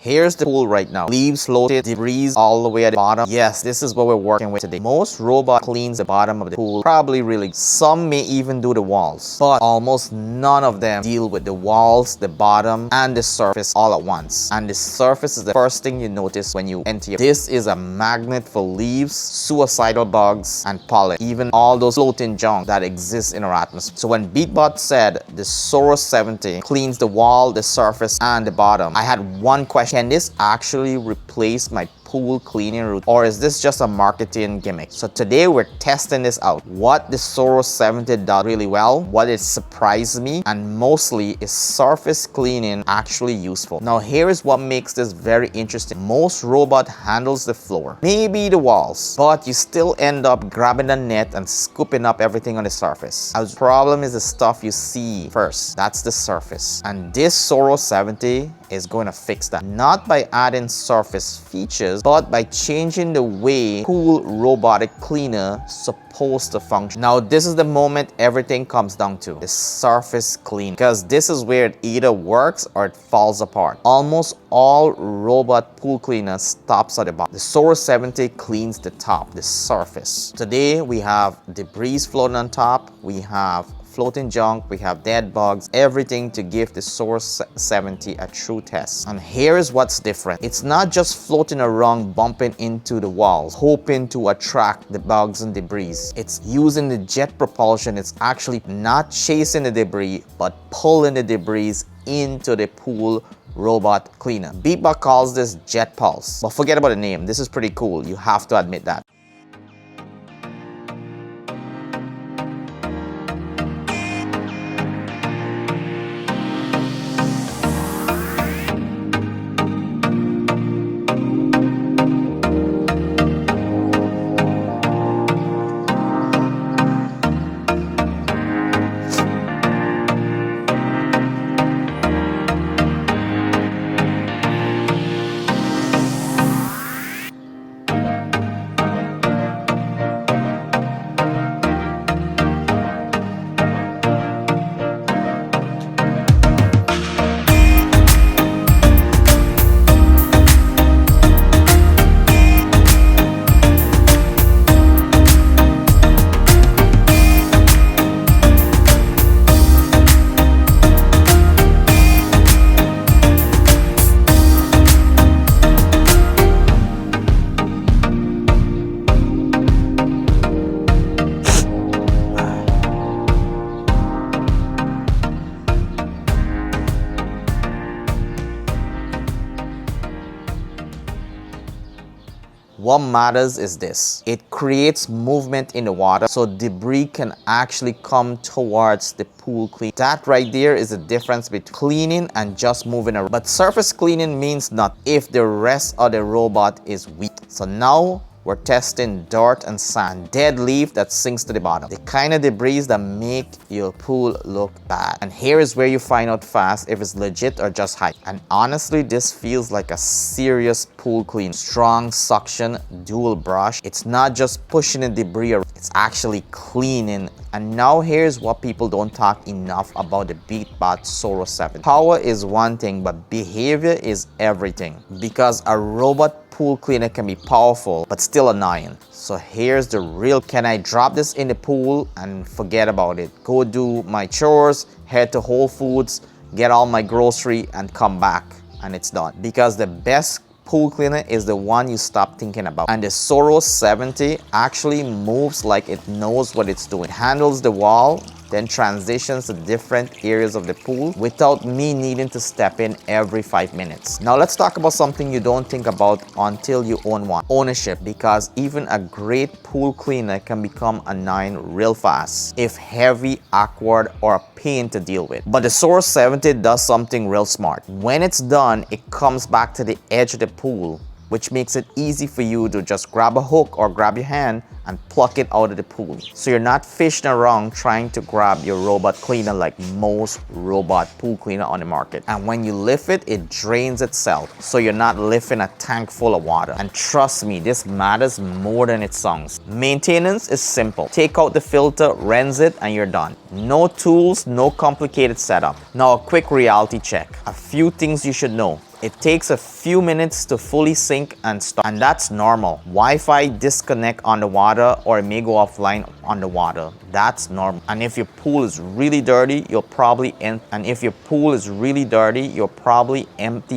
Here's the pool right now. Leaves floated, debris all the way at the bottom. Yes, this is what we're working with today. Most robot cleans the bottom of the pool, probably really. Some may even do the walls, but almost none of them deal with the walls, the bottom, and the surface all at once. And the surface is the first thing you notice when you enter. This is a magnet for leaves, suicidal bugs, and pollen, even all those floating junk that exists in our atmosphere. So when Beatbot said the Sora 70 cleans the wall, the surface, and the bottom, I had one question. Can this actually replace my pool cleaning routine, or is this just a marketing gimmick? So today we're testing this out. What the Sora 70 does really well, what it surprised me, and mostly is surface cleaning actually useful. Now here is what makes this very interesting. Most robot handles the floor, maybe the walls, but you still end up grabbing the net and scooping up everything on the surface. The problem is the stuff you see first. That's the surface. And this Sora 70 is going to fix that. Not by adding surface features, but by changing the way pool robotic cleaner supposed to function. Now this is the moment everything comes down to, the surface clean, because this is where it either works or it falls apart. Almost all robot pool cleaner stops at the bottom. The Sora 70 cleans the top, the surface. Today we have debris floating on top, we have floating junk, we have dead bugs, everything to give the Sora 70 a true test. And here is what's different. It's not just floating around bumping into the walls, hoping to attract the bugs and debris. It's using the jet propulsion. It's actually not chasing the debris, but pulling the debris into the pool robot cleaner. Beatbot calls this JetPulse. But forget about the name. This is pretty cool. You have to admit that. What matters is this: it creates movement in the water, so debris can actually come towards the pool clean. That right there is the difference between cleaning and just moving around. But surface cleaning means nothing if the rest of the robot is weak. So now we're testing dirt and sand, dead leaf that sinks to the bottom, the kind of debris that make your pool look bad. And here is where you find out fast if it's legit or just hype. And honestly, this feels like a serious pool clean. Strong suction, dual brush. It's not just pushing the debris around, it's actually cleaning. And now here's what people don't talk enough about the Beatbot Sora 7. Power is one thing, but behavior is everything. Because a robot pool cleaner can be powerful, but still annoying. So here's the real, can I drop this in the pool and forget about it? Go do my chores, head to Whole Foods, get all my grocery and come back and it's done. Because the best pool cleaner is the one you stop thinking about. And the Sora 70 actually moves like it knows what it's doing. It handles the wall, then transitions to different areas of the pool without me needing to step in every 5 minutes. Now let's talk about something you don't think about until you own one: ownership. Because even a great pool cleaner can become annoying real fast if heavy, awkward, or a pain to deal with. But the Sora 70 does something real smart. When it's done, it comes back to the edge of the pool, which makes it easy for you to just grab a hook or grab your hand and pluck it out of the pool. So you're not fishing around trying to grab your robot cleaner like most robot pool cleaner on the market. And when you lift it, it drains itself. So you're not lifting a tank full of water. And trust me, this matters more than it sounds. Maintenance is simple. Take out the filter, rinse it, and you're done. No tools, no complicated setup. Now a quick reality check. A few things you should know. It takes a few minutes to fully sync and stop, and that's normal. Wi-Fi disconnect on the water, or it may go offline on the water. That's normal. And if your pool is really dirty, you'll probably empty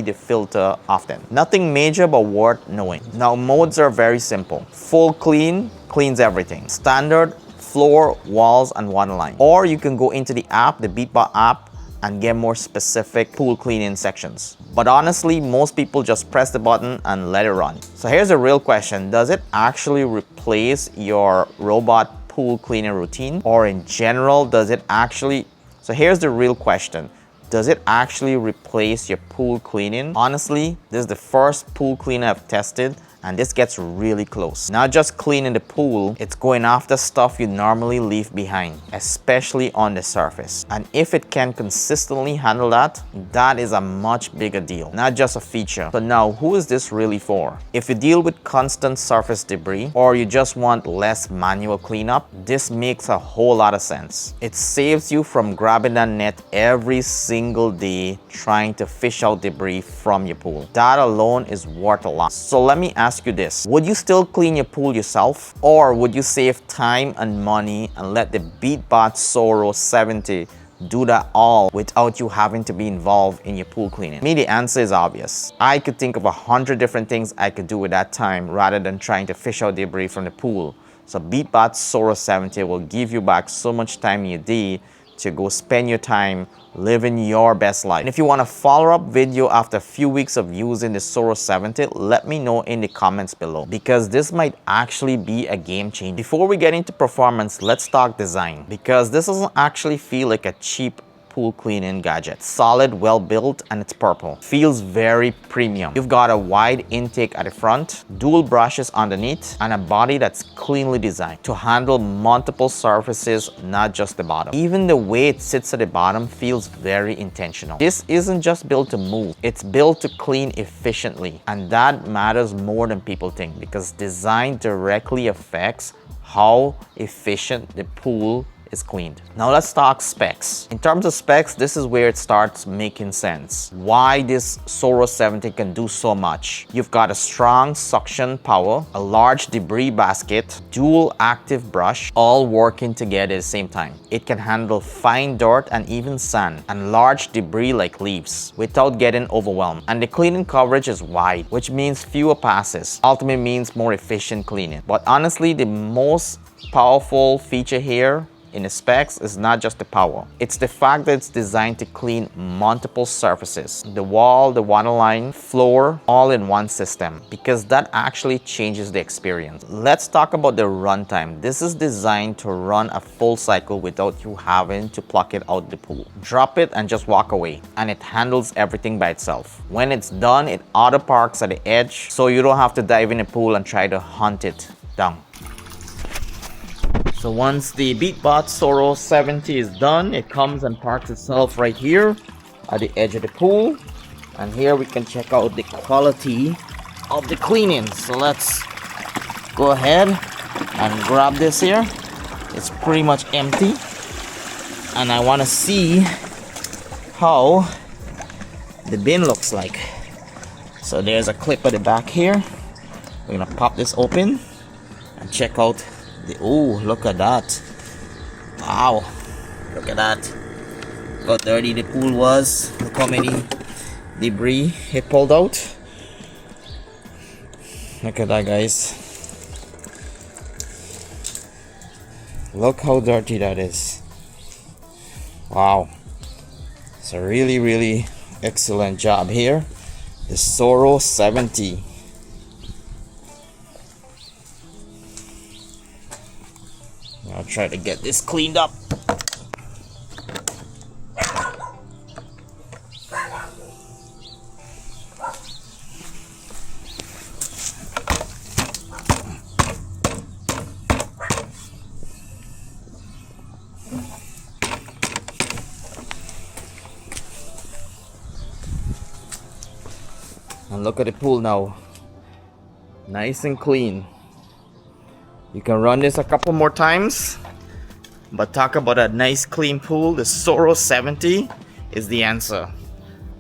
the filter often. Nothing major, but worth knowing. Now, modes are very simple. Full clean cleans everything. Standard, floor, walls, and waterline. Or you can go into the app, the Beatbot app, and get more specific pool cleaning sections. But honestly, most people just press the button and let it run. So here's a real question. Does it actually replace your robot pool cleaning routine? Or in general, does it actually... So here's the real question. Does it actually replace your pool cleaning? Honestly, this is the first pool cleaner I've tested, and this gets really close. Not just cleaning the pool, it's going after stuff you normally leave behind, especially on the surface. And if it can consistently handle that, that is a much bigger deal, not just a feature. So now, who is this really for? If you deal with constant surface debris, or you just want less manual cleanup, this makes a whole lot of sense. It saves you from grabbing that net every single day trying to fish out debris from your pool. That alone is worth a lot. So let me ask you this. Would you still clean your pool yourself? Or would you save time and money and let the Beatbot Sora 70 do that all without you having to be involved in your pool cleaning? Me, the answer is obvious. I could think of 100 different things I could do with that time rather than trying to fish out debris from the pool. So Beatbot Sora 70 will give you back so much time in your day to go spend your time living your best life. And if you want a follow-up video after a few weeks of using the Sora 70, let me know in the comments below, because this might actually be a game changer. Before we get into performance, let's talk design, because this doesn't actually feel like a cheap pool cleaning gadget. Solid, well built, and it's purple. Feels very premium. You've got a wide intake at the front, dual brushes underneath, and a body that's cleanly designed to handle multiple surfaces, not just the bottom. Even the way it sits at the bottom feels very intentional. This isn't just built to move, it's built to clean efficiently, and that matters more than people think, because design directly affects how efficient the pool is cleaned. Now let's talk specs. In terms of specs, this is where it starts making sense. Why this Sora 70 can do so much. You've got a strong suction power, a large debris basket, dual active brush, all working together at the same time. It can handle fine dirt and even sand, and large debris like leaves without getting overwhelmed. And the cleaning coverage is wide, which means fewer passes. Ultimately means more efficient cleaning. But honestly, the most powerful feature here in the specs is not just the power. It's the fact that it's designed to clean multiple surfaces. The wall, the waterline, floor, all in one system, because that actually changes the experience. Let's talk about the runtime. This is designed to run a full cycle without you having to pluck it out the pool. Drop it and just walk away, and it handles everything by itself. When it's done, it auto parks at the edge, so you don't have to dive in the pool and try to hunt it down. So once the Beatbot Sora 70 is done, it comes and parks itself right here at the edge of the pool. And here we can check out the quality of the cleaning. So let's go ahead and grab this here. It's pretty much empty. And I want to see how the bin looks like. So there's a clip at the back here. We're gonna pop this open and check out. Oh, look at that. Wow, look at that. Look how dirty the pool was. Look how many debris it pulled out. Look at that, guys. Look how dirty that is. Wow, it's a really excellent job here. The Sora 70. I'll try to get this cleaned up. And look at the pool now. Nice and clean. You can run this a couple more times, but talk about a nice clean pool. The Sora 70 is the answer.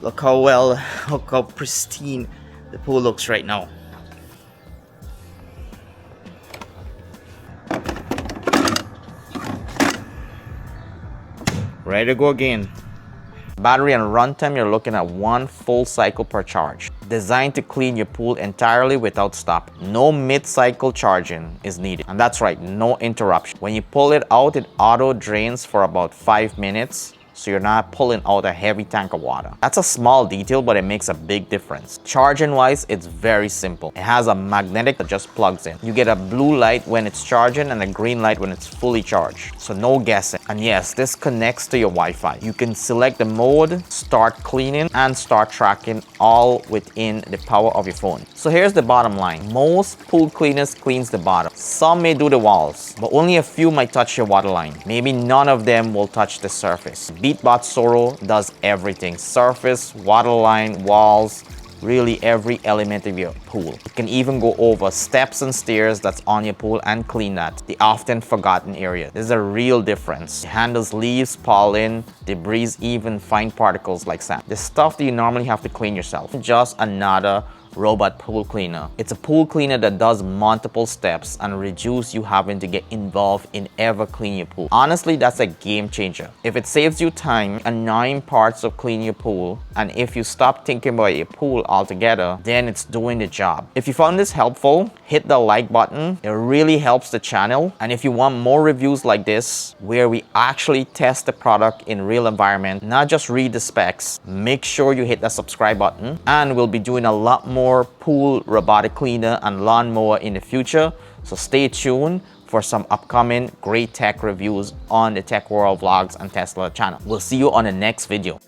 Look how pristine the pool looks right now. Ready to go again. Battery and runtime, you're looking at 1 full cycle per charge. Designed to clean your pool entirely without stop. No mid-cycle charging is needed. And that's right, no interruption. When you pull it out, it auto drains for about 5 minutes. So you're not pulling out a heavy tank of water. That's a small detail, but it makes a big difference. Charging wise, it's very simple. It has a magnetic that just plugs in. You get a blue light when it's charging and a green light when it's fully charged. So no guessing. And yes, this connects to your Wi-Fi. You can select the mode, start cleaning, and start tracking all within the power of your phone. So here's the bottom line. Most pool cleaners cleans the bottom. Some may do the walls, but only a few might touch your water line. Maybe none of them will touch the surface. Beatbot Sora does everything. Surface, water line, walls, really every element of your pool. You can even go over steps and stairs that's on your pool and clean that, the often forgotten area. There's a real difference. It handles leaves, pollen, debris, even fine particles like sand. The stuff that you normally have to clean yourself. Just another robot pool cleaner. It's a pool cleaner that does multiple steps and reduce you having to get involved in ever clean your pool. Honestly, that's a game changer. If it saves you time, annoying parts of cleaning your pool, and if you stop thinking about your pool altogether, then it's doing the job. If you found this helpful, hit the like button. It really helps the channel. And if you want more reviews like this, where we actually test the product in real environment, not just read the specs, make sure you hit the subscribe button. And we'll be doing a lot more pool robotic cleaner and lawnmower in the future, so stay tuned for some upcoming great tech reviews on the Tech World Vlogs and Tesla channel. We'll see you on the next video.